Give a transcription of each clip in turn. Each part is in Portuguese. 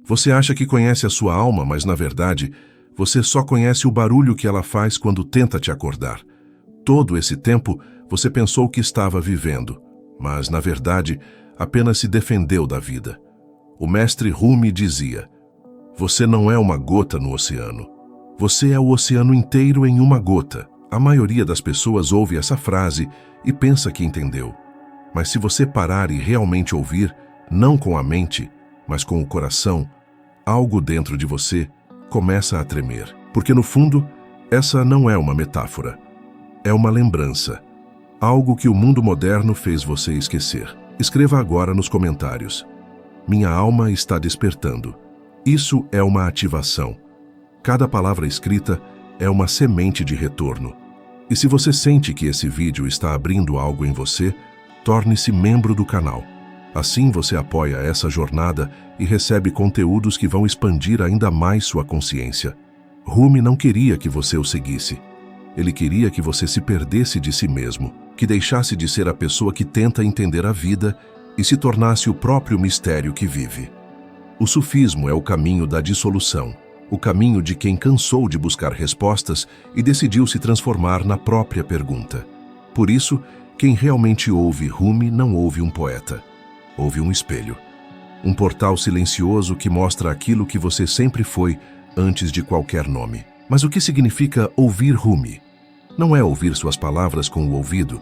Você acha que conhece a sua alma, mas na verdade, você só conhece o barulho que ela faz quando tenta te acordar. Todo esse tempo, você pensou que estava vivendo, mas na verdade, apenas se defendeu da vida. O mestre Rumi dizia: você não é uma gota no oceano. Você é o oceano inteiro em uma gota. A maioria das pessoas ouve essa frase e pensa que entendeu. Mas se você parar e realmente ouvir, não com a mente, mas com o coração, algo dentro de você começa a tremer. Porque no fundo, essa não é uma metáfora. É uma lembrança. Algo que o mundo moderno fez você esquecer. Escreva agora nos comentários: minha alma está despertando. Isso é uma ativação. Cada palavra escrita é uma semente de retorno. E se você sente que esse vídeo está abrindo algo em você, torne-se membro do canal. Assim você apoia essa jornada e recebe conteúdos que vão expandir ainda mais sua consciência. Rumi não queria que você o seguisse. Ele queria que você se perdesse de si mesmo, que deixasse de ser a pessoa que tenta entender a vida e se tornasse o próprio mistério que vive. O sufismo é o caminho da dissolução, o caminho de quem cansou de buscar respostas e decidiu se transformar na própria pergunta. Por isso, quem realmente ouve Rumi não ouve um poeta, ouve um espelho. Um portal silencioso que mostra aquilo que você sempre foi antes de qualquer nome. Mas o que significa ouvir Rumi? Não é ouvir suas palavras com o ouvido,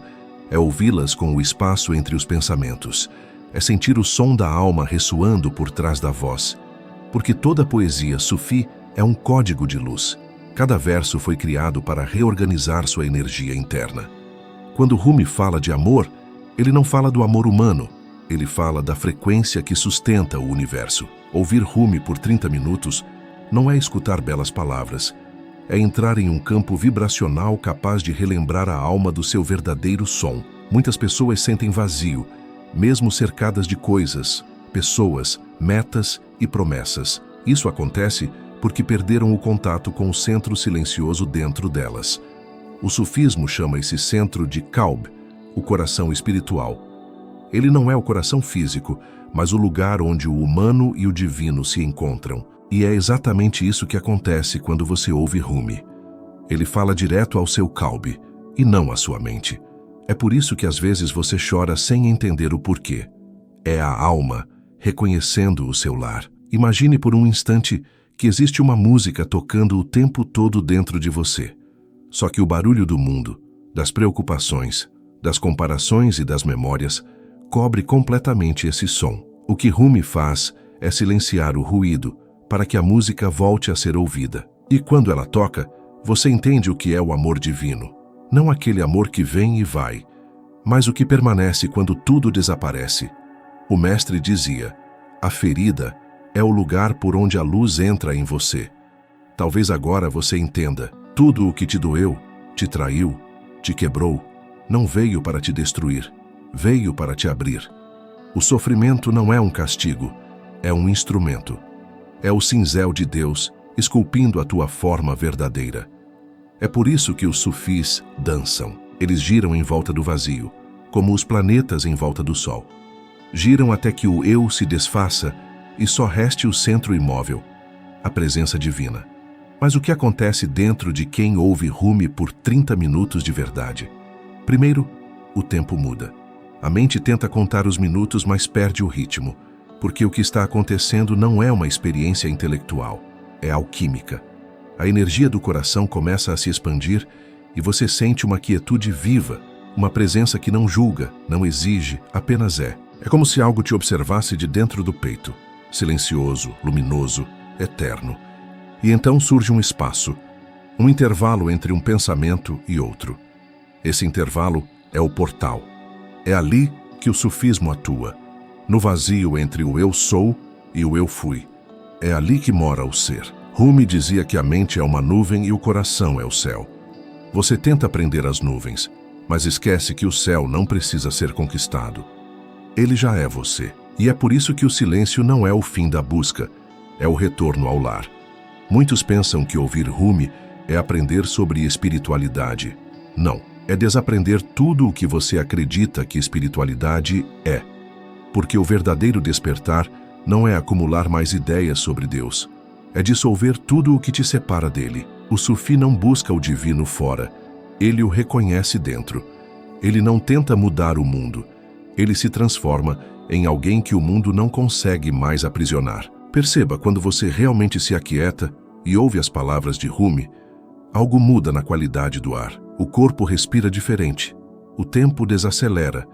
é ouvi-las com o espaço entre os pensamentos. É sentir o som da alma ressoando por trás da voz. Porque toda poesia sufi é um código de luz. Cada verso foi criado para reorganizar sua energia interna. Quando Rumi fala de amor, ele não fala do amor humano, ele fala da frequência que sustenta o universo. Ouvir Rumi por 30 minutos não é escutar belas palavras, é entrar em um campo vibracional capaz de relembrar a alma do seu verdadeiro som. Muitas pessoas sentem vazio, mesmo cercadas de coisas, pessoas, metas e promessas. Isso acontece porque perderam o contato com o centro silencioso dentro delas. O sufismo chama esse centro de Qalb, o coração espiritual. Ele não é o coração físico, mas o lugar onde o humano e o divino se encontram. E é exatamente isso que acontece quando você ouve Rumi. Ele fala direto ao seu Qalb, e não à sua mente. É por isso que às vezes você chora sem entender o porquê. É a alma reconhecendo o seu lar. Imagine por um instante que existe uma música tocando o tempo todo dentro de você. Só que o barulho do mundo, das preocupações, das comparações e das memórias cobre completamente esse som. O que Rumi faz é silenciar o ruído para que a música volte a ser ouvida. E quando ela toca, você entende o que é o amor divino. Não aquele amor que vem e vai, mas o que permanece quando tudo desaparece. O mestre dizia: a ferida é o lugar por onde a luz entra em você. Talvez agora você entenda: tudo o que te doeu, te traiu, te quebrou, não veio para te destruir, veio para te abrir. O sofrimento não é um castigo, é um instrumento. É o cinzel de Deus esculpindo a tua forma verdadeira. É por isso que os sufis dançam. Eles giram em volta do vazio, como os planetas em volta do Sol. Giram até que o eu se desfaça e só reste o centro imóvel, a presença divina. Mas o que acontece dentro de quem ouve Rumi por 30 minutos de verdade? Primeiro, o tempo muda. A mente tenta contar os minutos, mas perde o ritmo, porque o que está acontecendo não é uma experiência intelectual, é alquímica. A energia do coração começa a se expandir e você sente uma quietude viva, uma presença que não julga, não exige, apenas é. É como se algo te observasse de dentro do peito, silencioso, luminoso, eterno. E então surge um espaço, um intervalo entre um pensamento e outro. Esse intervalo é o portal. É ali que o sufismo atua, no vazio entre o eu sou e o eu fui. É ali que mora o ser. Rumi dizia que a mente é uma nuvem e o coração é o céu. Você tenta aprender as nuvens, mas esquece que o céu não precisa ser conquistado. Ele já é você. E é por isso que o silêncio não é o fim da busca, é o retorno ao lar. Muitos pensam que ouvir Rumi é aprender sobre espiritualidade. Não, é desaprender tudo o que você acredita que espiritualidade é. Porque o verdadeiro despertar não é acumular mais ideias sobre Deus. É dissolver tudo o que te separa dele. O sufi não busca o divino fora. Ele o reconhece dentro. Ele não tenta mudar o mundo. Ele se transforma em alguém que o mundo não consegue mais aprisionar. Perceba, quando você realmente se aquieta e ouve as palavras de Rumi, algo muda na qualidade do ar. O corpo respira diferente. O tempo desacelera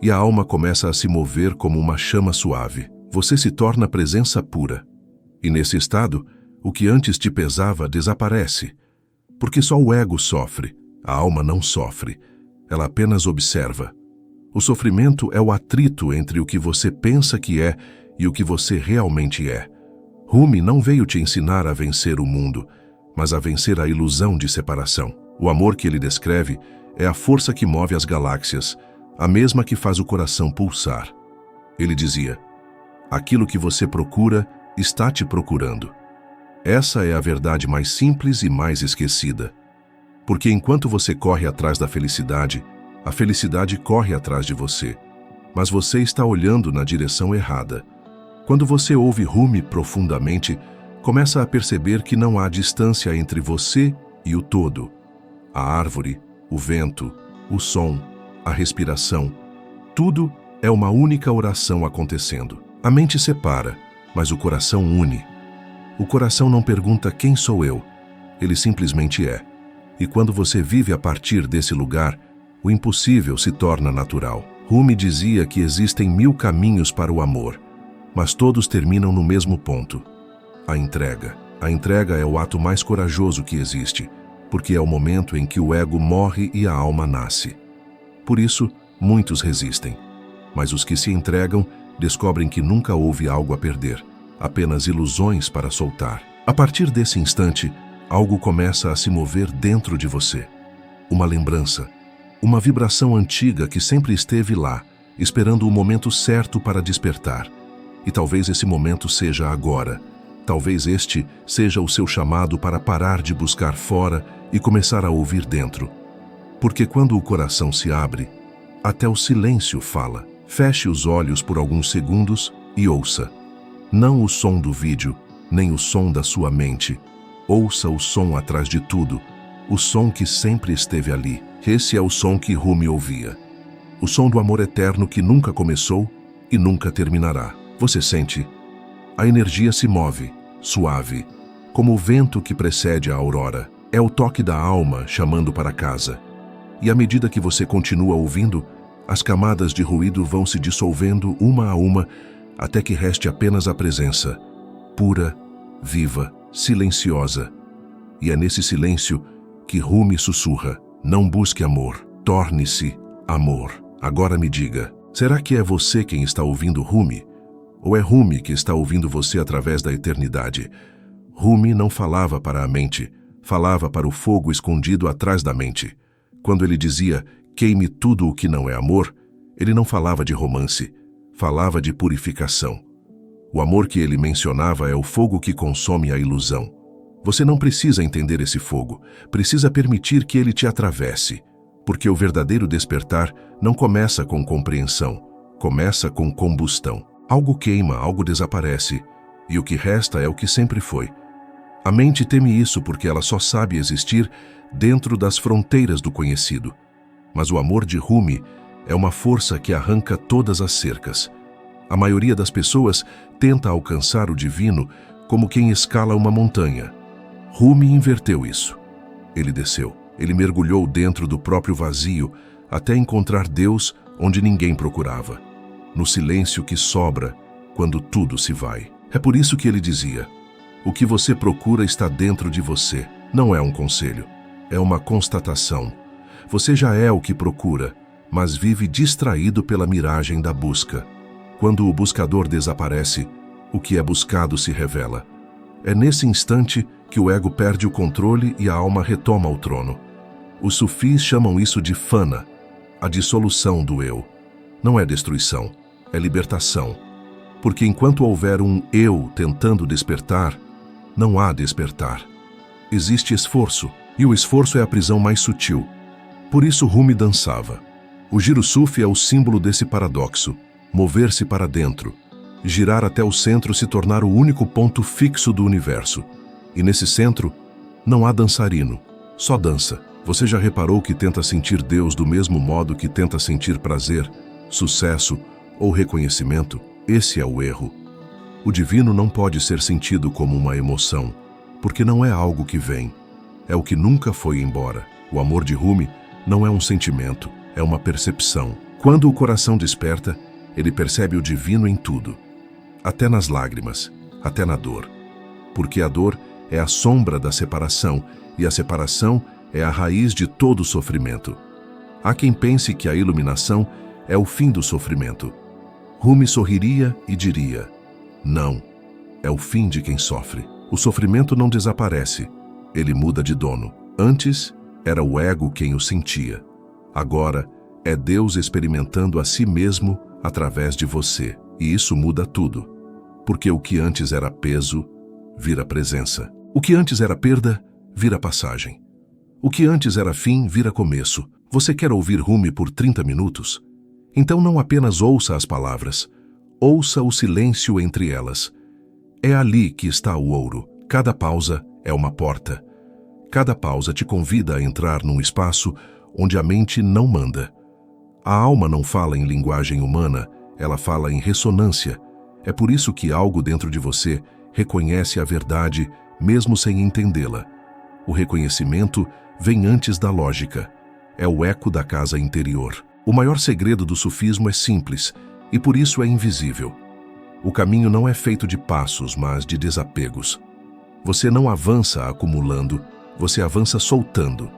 e a alma começa a se mover como uma chama suave. Você se torna presença pura. E nesse estado, o que antes te pesava desaparece. Porque só o ego sofre, a alma não sofre. Ela apenas observa. O sofrimento é o atrito entre o que você pensa que é e o que você realmente é. Rumi não veio te ensinar a vencer o mundo, mas a vencer a ilusão de separação. O amor que ele descreve é a força que move as galáxias, a mesma que faz o coração pulsar. Ele dizia: aquilo que você procura está te procurando. Essa é a verdade mais simples e mais esquecida. Porque enquanto você corre atrás da felicidade, a felicidade corre atrás de você. Mas você está olhando na direção errada. Quando você ouve Rumi profundamente, começa a perceber que não há distância entre você e o todo. A árvore, o vento, o som, a respiração, tudo é uma única oração acontecendo. A mente separa, mas o coração une. O coração não pergunta quem sou eu, ele simplesmente é. E quando você vive a partir desse lugar, o impossível se torna natural. Rumi dizia que existem 1000 caminhos para o amor, mas todos terminam no mesmo ponto: a entrega. A entrega é o ato mais corajoso que existe, porque é o momento em que o ego morre e a alma nasce. Por isso, muitos resistem. Mas os que se entregam descobrem que nunca houve algo a perder, apenas ilusões para soltar. A partir desse instante, algo começa a se mover dentro de você. Uma lembrança, uma vibração antiga que sempre esteve lá, esperando o momento certo para despertar. E talvez esse momento seja agora. Talvez este seja o seu chamado para parar de buscar fora e começar a ouvir dentro. Porque quando o coração se abre, até o silêncio fala. Feche os olhos por alguns segundos e ouça. Não o som do vídeo, nem o som da sua mente. Ouça o som atrás de tudo, o som que sempre esteve ali. Esse é o som que Rumi ouvia. O som do amor eterno que nunca começou e nunca terminará. Você sente? A energia se move, suave, como o vento que precede a aurora. É o toque da alma chamando para casa. E à medida que você continua ouvindo, as camadas de ruído vão se dissolvendo uma a uma, até que reste apenas a presença, pura, viva, silenciosa. E é nesse silêncio que Rumi sussurra: não busque amor, torne-se amor. Agora me diga, será que é você quem está ouvindo Rumi? Ou é Rumi que está ouvindo você através da eternidade? Rumi não falava para a mente, falava para o fogo escondido atrás da mente. Quando ele dizia: queime tudo o que não é amor, ele não falava de romance, falava de purificação. O amor que ele mencionava é o fogo que consome a ilusão. Você não precisa entender esse fogo, precisa permitir que ele te atravesse, porque o verdadeiro despertar não começa com compreensão, começa com combustão. Algo queima, algo desaparece, e o que resta é o que sempre foi. A mente teme isso porque ela só sabe existir dentro das fronteiras do conhecido. Mas o amor de Rumi é uma força que arranca todas as cercas. A maioria das pessoas tenta alcançar o divino como quem escala uma montanha. Rumi inverteu isso. Ele desceu, ele mergulhou dentro do próprio vazio até encontrar Deus onde ninguém procurava, no silêncio que sobra quando tudo se vai. É por isso que ele dizia: o que você procura está dentro de você. Não é um conselho, é uma constatação. Você já é o que procura, mas vive distraído pela miragem da busca. Quando o buscador desaparece, o que é buscado se revela. É nesse instante que o ego perde o controle e a alma retoma o trono. Os sufis chamam isso de fana, a dissolução do eu. Não é destruição, é libertação. Porque enquanto houver um eu tentando despertar, não há despertar. Existe esforço, e o esforço é a prisão mais sutil. Por isso Rumi dançava. O giro sufi é o símbolo desse paradoxo, mover-se para dentro. girar até o centro se tornar o único ponto fixo do universo. E nesse centro, não há dançarino, só dança. Você já reparou que tenta sentir Deus do mesmo modo que tenta sentir prazer, sucesso ou reconhecimento? Esse é o erro. O divino não pode ser sentido como uma emoção, porque não é algo que vem, é o que nunca foi embora. O amor de Rumi não é um sentimento, é uma percepção. Quando o coração desperta, ele percebe o divino em tudo, até nas lágrimas, até na dor. Porque a dor é a sombra da separação, e a separação é a raiz de todo sofrimento. Há quem pense que a iluminação é o fim do sofrimento. Rumi sorriria e diria: não, é o fim de quem sofre. O sofrimento não desaparece, ele muda de dono. Antes, era o ego quem o sentia. Agora, é Deus experimentando a si mesmo através de você. E isso muda tudo. Porque o que antes era peso, vira presença. O que antes era perda, vira passagem. O que antes era fim, vira começo. Você quer ouvir Rumi por 30 minutos? Então não apenas ouça as palavras, ouça o silêncio entre elas. É ali que está o ouro. Cada pausa é uma porta. Cada pausa te convida a entrar num espaço onde a mente não manda. A alma não fala em linguagem humana, ela fala em ressonância. É por isso que algo dentro de você reconhece a verdade, mesmo sem entendê-la. O reconhecimento vem antes da lógica. É o eco da casa interior. O maior segredo do sufismo é simples, e por isso é invisível. O caminho não é feito de passos, mas de desapegos. Você não avança acumulando, você avança soltando.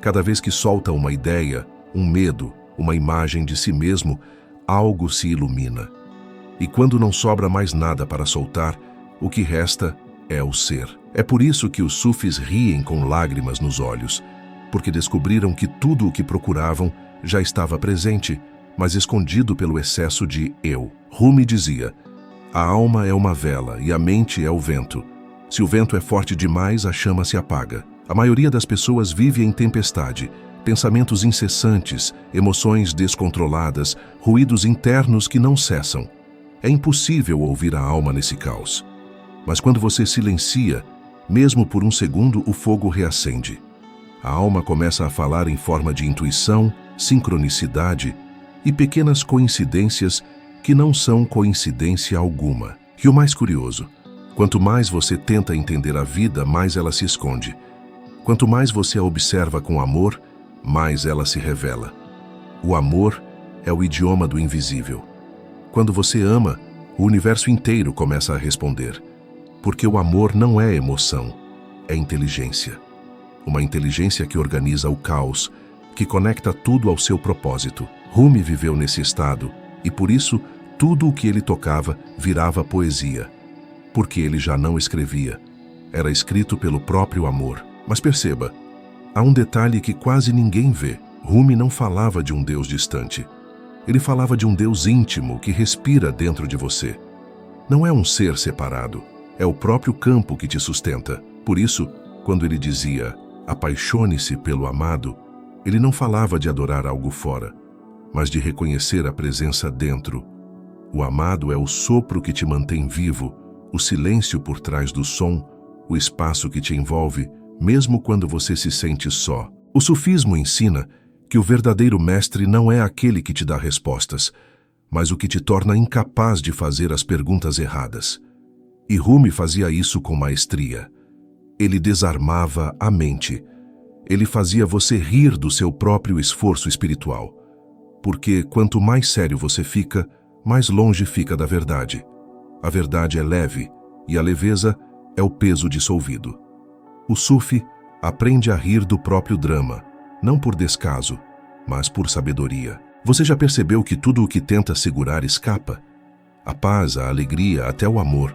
Cada vez que solta uma ideia, um medo, uma imagem de si mesmo, algo se ilumina. E quando não sobra mais nada para soltar, o que resta é o ser. É por isso que os sufis riem com lágrimas nos olhos, porque descobriram que tudo o que procuravam já estava presente, mas escondido pelo excesso de eu. Rumi dizia: a alma é uma vela e a mente é o vento. Se o vento é forte demais, a chama se apaga. A maioria das pessoas vive em tempestade, pensamentos incessantes, emoções descontroladas, ruídos internos que não cessam. É impossível ouvir a alma nesse caos. Mas quando você silencia, mesmo por um segundo, o fogo reacende. A alma começa a falar em forma de intuição, sincronicidade e pequenas coincidências que não são coincidência alguma. E o mais curioso, quanto mais você tenta entender a vida, mais ela se esconde. Quanto mais você a observa com amor, mais ela se revela. O amor é o idioma do invisível. Quando você ama, o universo inteiro começa a responder. Porque o amor não é emoção, é inteligência. Uma inteligência que organiza o caos, que conecta tudo ao seu propósito. Rumi viveu nesse estado, e por isso tudo o que ele tocava virava poesia. Porque ele já não escrevia, era escrito pelo próprio amor. Mas perceba, há um detalhe que quase ninguém vê. Rumi não falava de um Deus distante. Ele falava de um Deus íntimo que respira dentro de você. Não é um ser separado, é o próprio campo que te sustenta. Por isso, quando ele dizia, apaixone-se pelo amado, ele não falava de adorar algo fora, mas de reconhecer a presença dentro. O amado é o sopro que te mantém vivo, o silêncio por trás do som, o espaço que te envolve, mesmo quando você se sente só. O sufismo ensina que o verdadeiro mestre não é aquele que te dá respostas, mas o que te torna incapaz de fazer as perguntas erradas. E Rumi fazia isso com maestria. Ele desarmava a mente. Ele fazia você rir do seu próprio esforço espiritual. Porque quanto mais sério você fica, mais longe fica da verdade. A verdade é leve, e a leveza é o peso dissolvido. O sufi aprende a rir do próprio drama, não por descaso, mas por sabedoria. Você já percebeu que tudo o que tenta segurar escapa? A paz, a alegria, até o amor.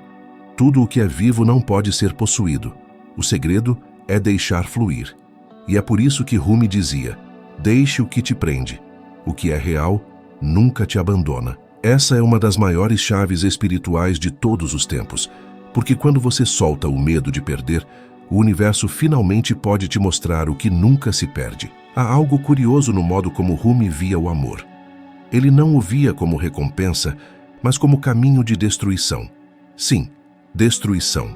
Tudo o que é vivo não pode ser possuído. O segredo é deixar fluir. E é por isso que Rumi dizia, deixe o que te prende. O que é real nunca te abandona. Essa é uma das maiores chaves espirituais de todos os tempos, porque quando você solta o medo de perder, o universo finalmente pode te mostrar o que nunca se perde. Há algo curioso no modo como Rumi via o amor. Ele não o via como recompensa, mas como caminho de destruição. Sim, destruição.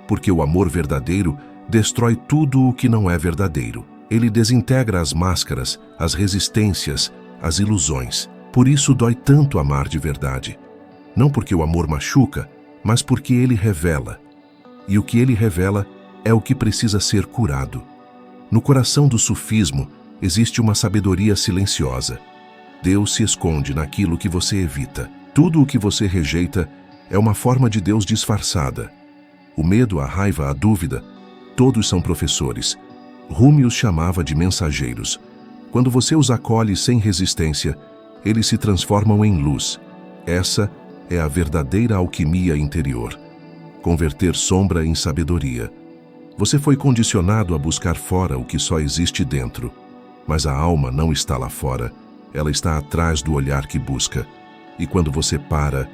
Porque o amor verdadeiro destrói tudo o que não é verdadeiro. Ele desintegra as máscaras, as resistências, as ilusões. Por isso dói tanto amar de verdade. Não porque o amor machuca, mas porque ele revela. E o que ele revela é o que precisa ser curado. No coração do sufismo existe uma sabedoria silenciosa. Deus se esconde naquilo que você evita. Tudo o que você rejeita é uma forma de Deus disfarçada. O medo, a raiva, a dúvida, todos são professores. Rumi os chamava de mensageiros. Quando você os acolhe sem resistência, eles se transformam em luz. Essa é a verdadeira alquimia interior. Converter sombra em sabedoria. Você foi condicionado a buscar fora o que só existe dentro. Mas a alma não está lá fora. Ela está atrás do olhar que busca. E quando você para,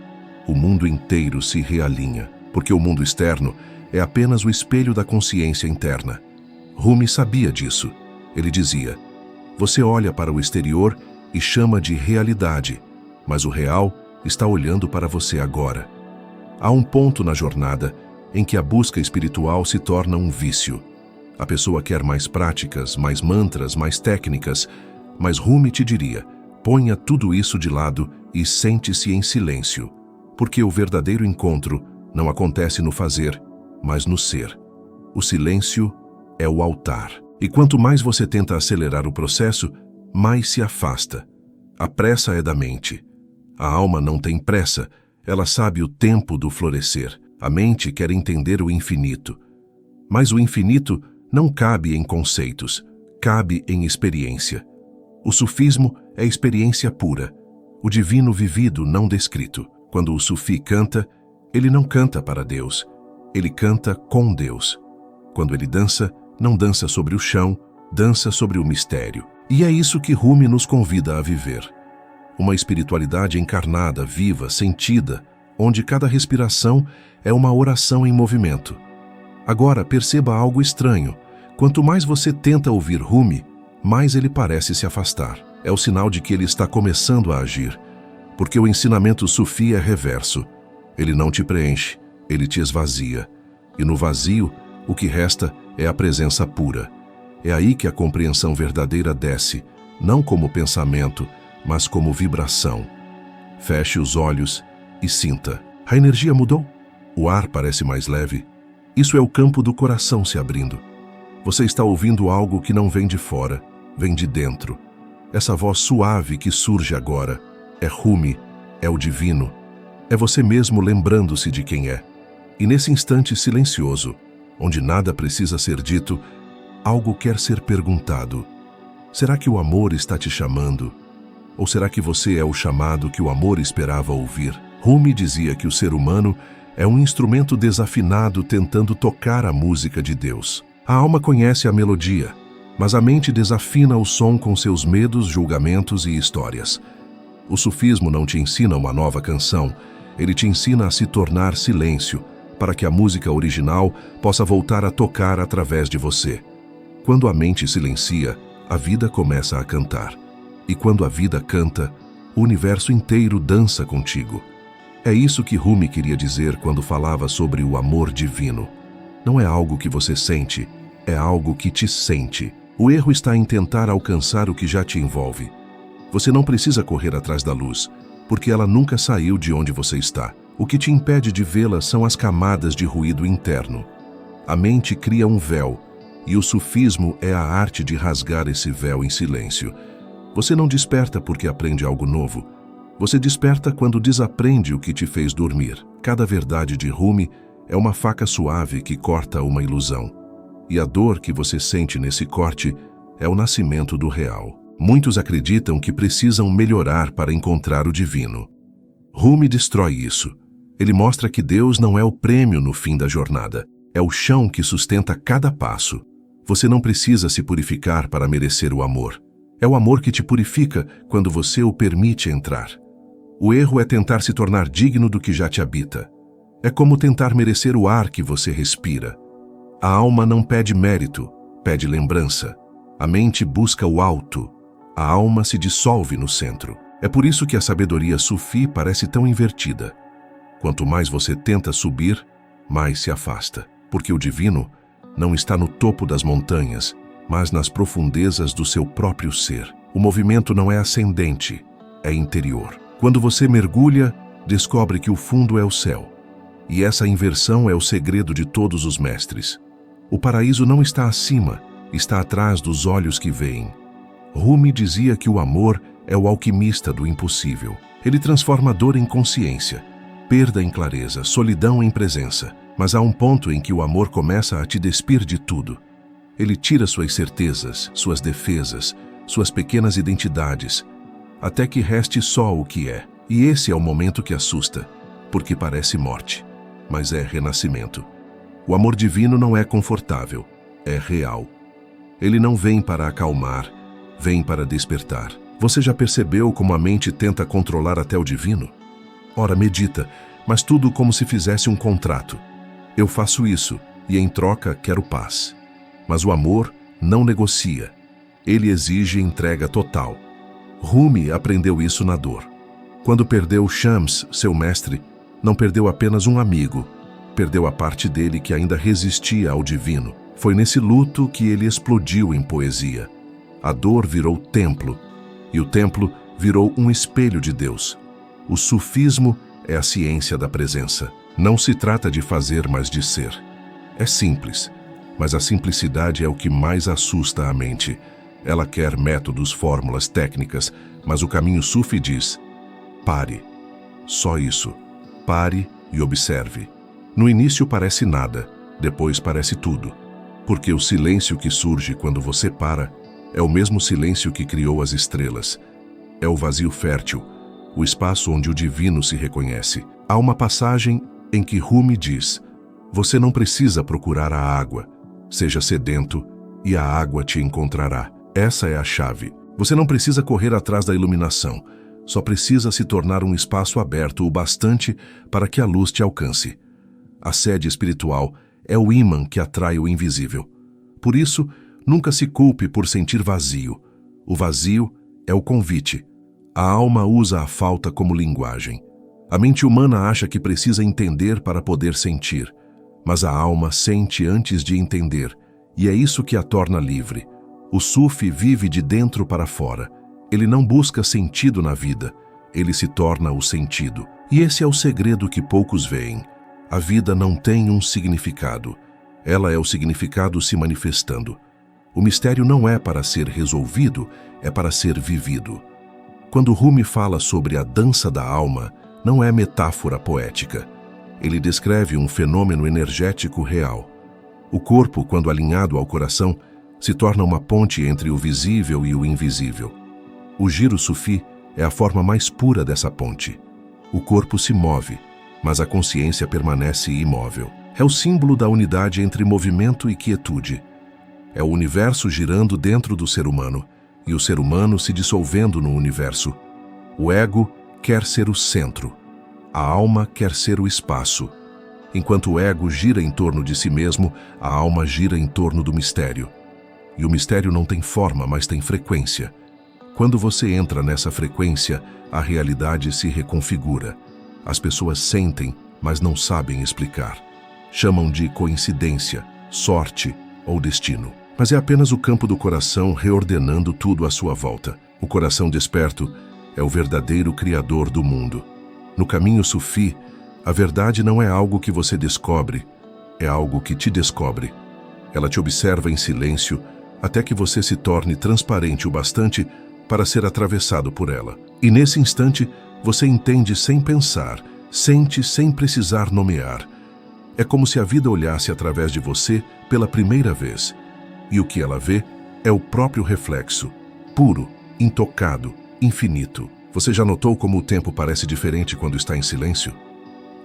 o mundo inteiro se realinha. Porque o mundo externo é apenas o espelho da consciência interna. Rumi sabia disso. Ele dizia: você olha para o exterior e chama de realidade, mas o real está olhando para você agora. Há um ponto na jornada em que a busca espiritual se torna um vício. A pessoa quer mais práticas, mais mantras, mais técnicas, mas Rumi te diria: ponha tudo isso de lado e sente-se em silêncio, porque o verdadeiro encontro não acontece no fazer, mas no ser. O silêncio é o altar. E quanto mais você tenta acelerar o processo, mais se afasta. A pressa é da mente. A alma não tem pressa, ela sabe o tempo do florescer. A mente quer entender o infinito. Mas o infinito não cabe em conceitos, cabe em experiência. O sufismo é experiência pura, o divino vivido não descrito. Quando o sufi canta, ele não canta para Deus, ele canta com Deus. Quando ele dança, não dança sobre o chão, dança sobre o mistério. E é isso que Rumi nos convida a viver. Uma espiritualidade encarnada, viva, sentida, onde cada respiração é uma oração em movimento. Agora perceba algo estranho. Quanto mais você tenta ouvir Rumi, mais ele parece se afastar. É o sinal de que ele está começando a agir. Porque o ensinamento sufi é reverso. Ele não te preenche, ele te esvazia. E no vazio, o que resta é a presença pura. É aí que a compreensão verdadeira desce, não como pensamento, mas como vibração. Feche os olhos e sinta. A energia mudou? O ar parece mais leve? Isso é o campo do coração se abrindo. Você está ouvindo algo que não vem de fora, vem de dentro. Essa voz suave que surge agora é Rumi, é o divino. É você mesmo lembrando-se de quem é. E nesse instante silencioso, onde nada precisa ser dito, algo quer ser perguntado. Será que o amor está te chamando? Ou será que você é o chamado que o amor esperava ouvir? Rumi dizia que o ser humano é um instrumento desafinado tentando tocar a música de Deus. A alma conhece a melodia, mas a mente desafina o som com seus medos, julgamentos e histórias. O sufismo não te ensina uma nova canção, ele te ensina a se tornar silêncio, para que a música original possa voltar a tocar através de você. Quando a mente silencia, a vida começa a cantar. E quando a vida canta, o universo inteiro dança contigo. É isso que Rumi queria dizer quando falava sobre o amor divino. Não é algo que você sente, é algo que te sente. O erro está em tentar alcançar o que já te envolve. Você não precisa correr atrás da luz, porque ela nunca saiu de onde você está. O que te impede de vê-la são as camadas de ruído interno. A mente cria um véu, e o sufismo é a arte de rasgar esse véu em silêncio. Você não desperta porque aprende algo novo. Você desperta quando desaprende o que te fez dormir. Cada verdade de Rumi é uma faca suave que corta uma ilusão. E a dor que você sente nesse corte é o nascimento do real. Muitos acreditam que precisam melhorar para encontrar o divino. Rumi destrói isso. Ele mostra que Deus não é o prêmio no fim da jornada. É o chão que sustenta cada passo. Você não precisa se purificar para merecer o amor. É o amor que te purifica quando você o permite entrar. O erro é tentar se tornar digno do que já te habita. É como tentar merecer o ar que você respira. A alma não pede mérito, pede lembrança. A mente busca o alto. A alma se dissolve no centro. É por isso que a sabedoria sufi parece tão invertida. Quanto mais você tenta subir, mais se afasta, porque o divino não está no topo das montanhas, mas nas profundezas do seu próprio ser. O movimento não é ascendente, é interior. Quando você mergulha, descobre que o fundo é o céu. E essa inversão é o segredo de todos os mestres. O paraíso não está acima, está atrás dos olhos que veem. Rumi dizia que o amor é o alquimista do impossível. Ele transforma dor em consciência, perda em clareza, solidão em presença. Mas há um ponto em que o amor começa a te despir de tudo. Ele tira suas certezas, suas defesas, suas pequenas identidades, até que reste só o que é. E esse é o momento que assusta, porque parece morte, mas é renascimento. O amor divino não é confortável, é real. Ele não vem para acalmar, vem para despertar. Você já percebeu como a mente tenta controlar até o divino? Ora, medita, mas tudo como se fizesse um contrato. Eu faço isso, e em troca quero paz. Mas o amor não negocia. Ele exige entrega total. Rumi aprendeu isso na dor. Quando perdeu Shams, seu mestre, não perdeu apenas um amigo, perdeu a parte dele que ainda resistia ao divino. Foi nesse luto que ele explodiu em poesia. A dor virou templo, e o templo virou um espelho de Deus. O sufismo é a ciência da presença. Não se trata de fazer, mas de ser. É simples, mas a simplicidade é o que mais assusta a mente. Ela quer métodos, fórmulas, técnicas, mas o caminho sufi diz: pare. Só isso. Pare e observe. No início parece nada, depois parece tudo. Porque o silêncio que surge quando você para é o mesmo silêncio que criou as estrelas. É o vazio fértil, o espaço onde o divino se reconhece. Há uma passagem em que Rumi diz: você não precisa procurar a água, seja sedento e a água te encontrará. Essa é a chave. Você não precisa correr atrás da iluminação, só precisa se tornar um espaço aberto o bastante para que a luz te alcance. A sede espiritual é o ímã que atrai o invisível. Por isso, nunca se culpe por sentir vazio. O vazio é o convite. A alma usa a falta como linguagem. A mente humana acha que precisa entender para poder sentir, mas a alma sente antes de entender, e é isso que a torna livre. O sufi vive de dentro para fora. Ele não busca sentido na vida, ele se torna o sentido. E esse é o segredo que poucos veem. A vida não tem um significado. Ela é o significado se manifestando. O mistério não é para ser resolvido, é para ser vivido. Quando Rumi fala sobre a dança da alma, não é metáfora poética. Ele descreve um fenômeno energético real. O corpo, quando alinhado ao coração, se torna uma ponte entre o visível e o invisível. O giro sufi é a forma mais pura dessa ponte. O corpo se move, mas a consciência permanece imóvel. É o símbolo da unidade entre movimento e quietude. É o universo girando dentro do ser humano, e o ser humano se dissolvendo no universo. O ego quer ser o centro. A alma quer ser o espaço. Enquanto o ego gira em torno de si mesmo, a alma gira em torno do mistério. E o mistério não tem forma, mas tem frequência. Quando você entra nessa frequência, a realidade se reconfigura. As pessoas sentem, mas não sabem explicar. Chamam de coincidência, sorte ou destino. Mas é apenas o campo do coração reordenando tudo à sua volta. O coração desperto é o verdadeiro criador do mundo. No caminho sufi, a verdade não é algo que você descobre, é algo que te descobre. Ela te observa em silêncio até que você se torne transparente o bastante para ser atravessado por ela. E nesse instante, você entende sem pensar, sente sem precisar nomear. É como se a vida olhasse através de você pela primeira vez. E o que ela vê é o próprio reflexo, puro, intocado, infinito. Você já notou como o tempo parece diferente quando está em silêncio?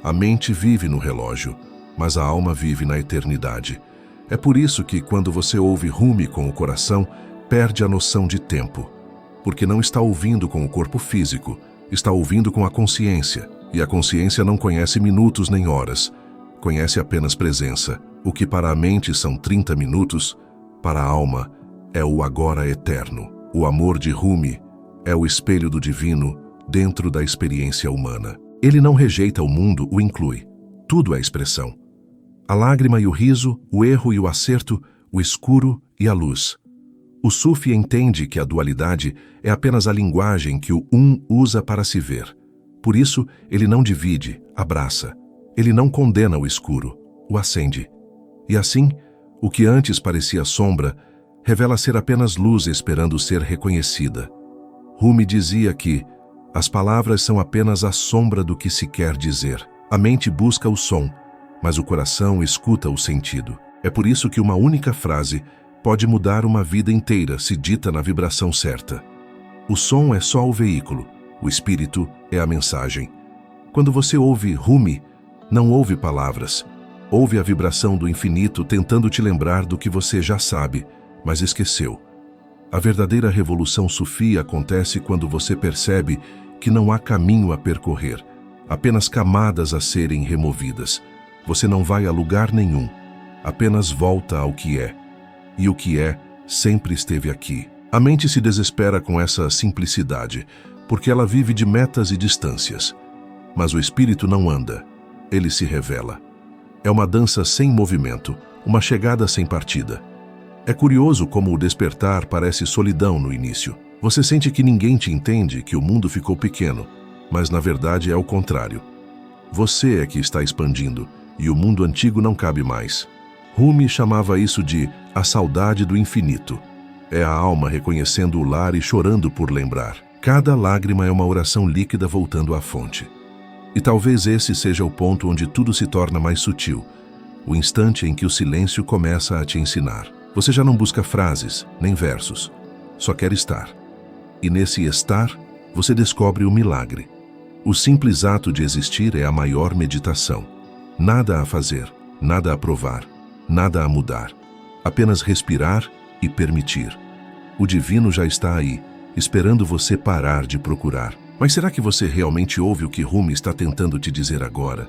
A mente vive no relógio, mas a alma vive na eternidade. É por isso que, quando você ouve Rumi com o coração, perde a noção de tempo. Porque não está ouvindo com o corpo físico, está ouvindo com a consciência. E a consciência não conhece minutos nem horas, conhece apenas presença. O que para a mente são 30 minutos, para a alma é o agora eterno. O amor de Rumi é o espelho do divino, dentro da experiência humana. Ele não rejeita o mundo, o inclui. Tudo é expressão. A lágrima e o riso, o erro e o acerto, o escuro e a luz. O Sufi entende que a dualidade é apenas a linguagem que o usa para se ver. Por isso, ele não divide, abraça. Ele não condena o escuro, o acende. E assim, o que antes parecia sombra, revela ser apenas luz esperando ser reconhecida. Rumi dizia que as palavras são apenas a sombra do que se quer dizer. A mente busca o som, mas o coração escuta o sentido. É por isso que uma única frase pode mudar uma vida inteira se dita na vibração certa. O som é só o veículo, o espírito é a mensagem. Quando você ouve Rumi, não ouve palavras, ouve a vibração do infinito tentando te lembrar do que você já sabe, mas esqueceu. A verdadeira revolução sufi acontece quando você percebe que não há caminho a percorrer, apenas camadas a serem removidas. Você não vai a lugar nenhum, apenas volta ao que é. E o que é sempre esteve aqui. A mente se desespera com essa simplicidade, porque ela vive de metas e distâncias. Mas o espírito não anda, ele se revela. É uma dança sem movimento, uma chegada sem partida. É curioso como o despertar parece solidão no início. Você sente que ninguém te entende, que o mundo ficou pequeno, mas na verdade é o contrário. Você é que está expandindo, e o mundo antigo não cabe mais. Rumi chamava isso de a saudade do infinito. É a alma reconhecendo o lar e chorando por lembrar. Cada lágrima é uma oração líquida voltando à fonte. E talvez esse seja o ponto onde tudo se torna mais sutil, o instante em que o silêncio começa a te ensinar. Você já não busca frases, nem versos, só quer estar. E nesse estar, você descobre o milagre. O simples ato de existir é a maior meditação. Nada a fazer, nada a provar, nada a mudar. Apenas respirar e permitir. O divino já está aí, esperando você parar de procurar. Mas será que você realmente ouve o que Rumi está tentando te dizer agora?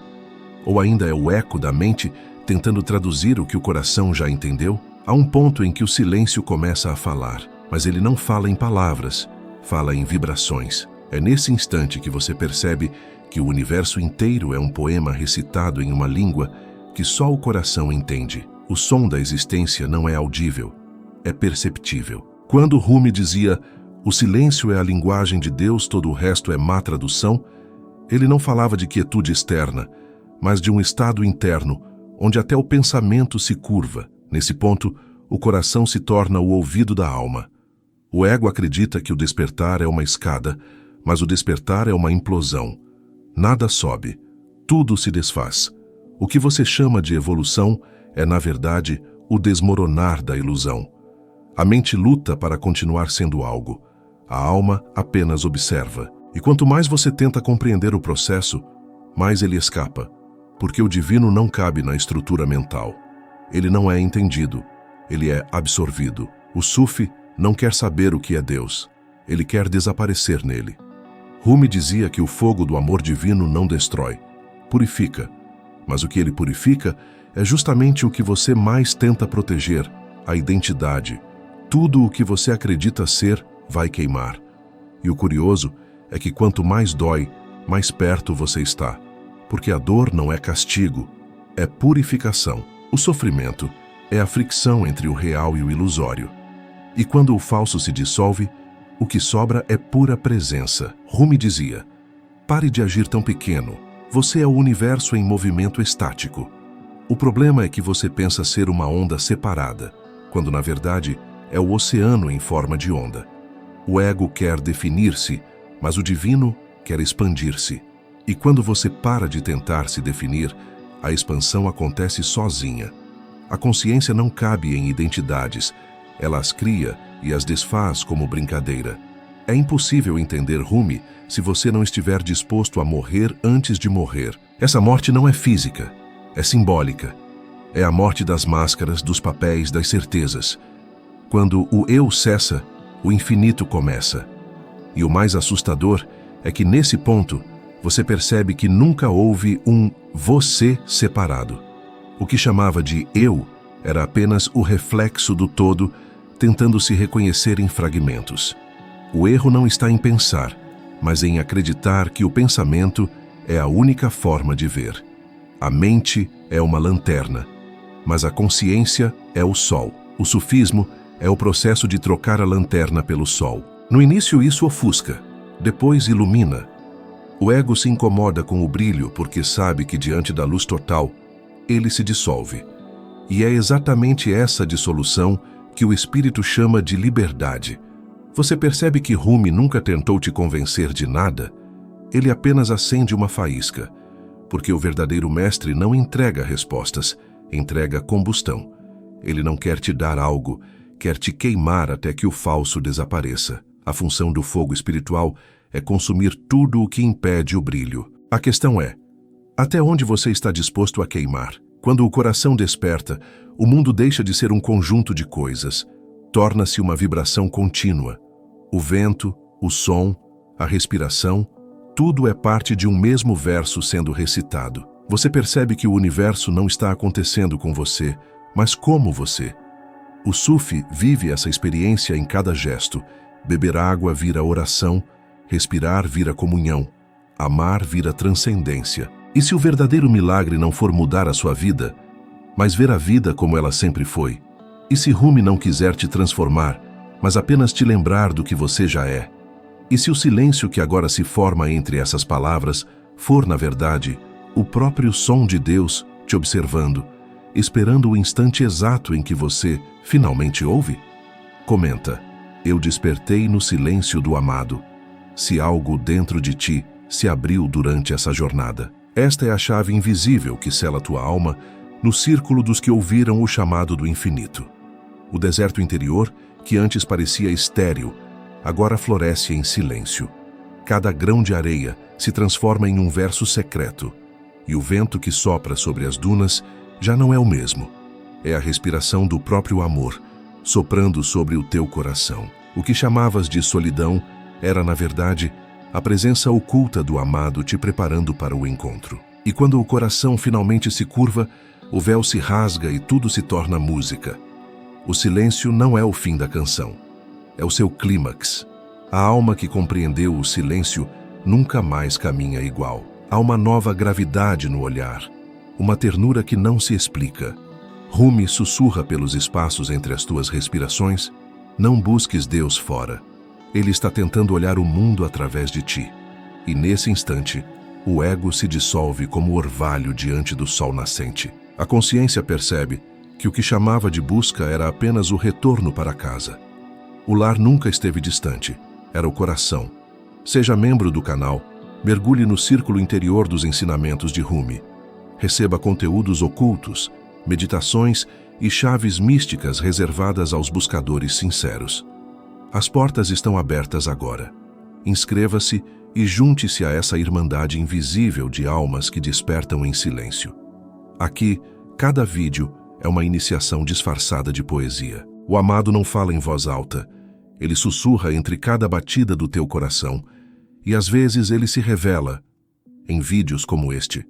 Ou ainda é o eco da mente tentando traduzir o que o coração já entendeu? Há um ponto em que o silêncio começa a falar, mas ele não fala em palavras, fala em vibrações. É nesse instante que você percebe que o universo inteiro é um poema recitado em uma língua que só o coração entende. O som da existência não é audível, é perceptível. Quando Rumi dizia o silêncio é a linguagem de Deus, todo o resto é má tradução, ele não falava de quietude externa, mas de um estado interno, onde até o pensamento se curva. Nesse ponto, o coração se torna o ouvido da alma. O ego acredita que o despertar é uma escada, mas o despertar é uma implosão. Nada sobe, tudo se desfaz. O que você chama de evolução é, na verdade, o desmoronar da ilusão. A mente luta para continuar sendo algo. A alma apenas observa. E quanto mais você tenta compreender o processo, mais ele escapa, porque o divino não cabe na estrutura mental. Ele não é entendido, ele é absorvido. O Sufi não quer saber o que é Deus, ele quer desaparecer nele. Rumi dizia que o fogo do amor divino não destrói, purifica. Mas o que ele purifica é justamente o que você mais tenta proteger, a identidade. Tudo o que você acredita ser vai queimar. E o curioso é que quanto mais dói, mais perto você está. Porque a dor não é castigo, é purificação. O sofrimento é a fricção entre o real e o ilusório. E quando o falso se dissolve, o que sobra é pura presença. Rumi dizia, pare de agir tão pequeno, você é o universo em movimento estático. O problema é que você pensa ser uma onda separada, quando na verdade é o oceano em forma de onda. O ego quer definir-se, mas o divino quer expandir-se. E quando você para de tentar se definir, a expansão acontece sozinha. A consciência não cabe em identidades, ela as cria e as desfaz como brincadeira. É impossível entender Rumi se você não estiver disposto a morrer antes de morrer. Essa morte não é física, é simbólica. É a morte das máscaras, dos papéis, das certezas. Quando o eu cessa, o infinito começa. E o mais assustador é que nesse ponto, você percebe que nunca houve um você separado. O que chamava de eu era apenas o reflexo do todo, tentando se reconhecer em fragmentos. O erro não está em pensar, mas em acreditar que o pensamento é a única forma de ver. A mente é uma lanterna, mas a consciência é o sol. O sufismo é o processo de trocar a lanterna pelo sol. No início isso ofusca, depois ilumina. O ego se incomoda com o brilho porque sabe que diante da luz total, ele se dissolve. E é exatamente essa dissolução que o espírito chama de liberdade. Você percebe que Rumi nunca tentou te convencer de nada? Ele apenas acende uma faísca, porque o verdadeiro mestre não entrega respostas, entrega combustão. Ele não quer te dar algo, quer te queimar até que o falso desapareça. A função do fogo espiritual é consumir tudo o que impede o brilho. A questão é, até onde você está disposto a queimar? Quando o coração desperta, o mundo deixa de ser um conjunto de coisas, torna-se uma vibração contínua. O vento, o som, a respiração, tudo é parte de um mesmo verso sendo recitado. Você percebe que o universo não está acontecendo com você, mas como você. O Sufi vive essa experiência em cada gesto. Beber água vira oração, respirar vira comunhão, amar vira transcendência. E se o verdadeiro milagre não for mudar a sua vida, mas ver a vida como ela sempre foi? E se Rumi não quiser te transformar, mas apenas te lembrar do que você já é? E se o silêncio que agora se forma entre essas palavras for, na verdade, o próprio som de Deus te observando, esperando o instante exato em que você finalmente ouve? Comenta: eu despertei no silêncio do amado. Se algo dentro de ti se abriu durante essa jornada. Esta é a chave invisível que sela tua alma no círculo dos que ouviram o chamado do infinito. O deserto interior, que antes parecia estéril, agora floresce em silêncio. Cada grão de areia se transforma em um verso secreto, e o vento que sopra sobre as dunas já não é o mesmo. É a respiração do próprio amor, soprando sobre o teu coração. O que chamavas de solidão era, na verdade, a presença oculta do amado te preparando para o encontro. E quando o coração finalmente se curva, o véu se rasga e tudo se torna música. O silêncio não é o fim da canção, é o seu clímax. A alma que compreendeu o silêncio nunca mais caminha igual. Há uma nova gravidade no olhar, uma ternura que não se explica. Rumi sussurra pelos espaços entre as tuas respirações: não busques Deus fora. Ele está tentando olhar o mundo através de ti. E nesse instante, o ego se dissolve como orvalho diante do sol nascente. A consciência percebe que o que chamava de busca era apenas o retorno para casa. O lar nunca esteve distante, era o coração. Seja membro do canal, mergulhe no círculo interior dos ensinamentos de Rumi. Receba conteúdos ocultos, meditações e chaves místicas reservadas aos buscadores sinceros. As portas estão abertas agora. Inscreva-se e junte-se a essa irmandade invisível de almas que despertam em silêncio. Aqui, cada vídeo é uma iniciação disfarçada de poesia. O amado não fala em voz alta. Ele sussurra entre cada batida do teu coração. E às vezes ele se revela em vídeos como este.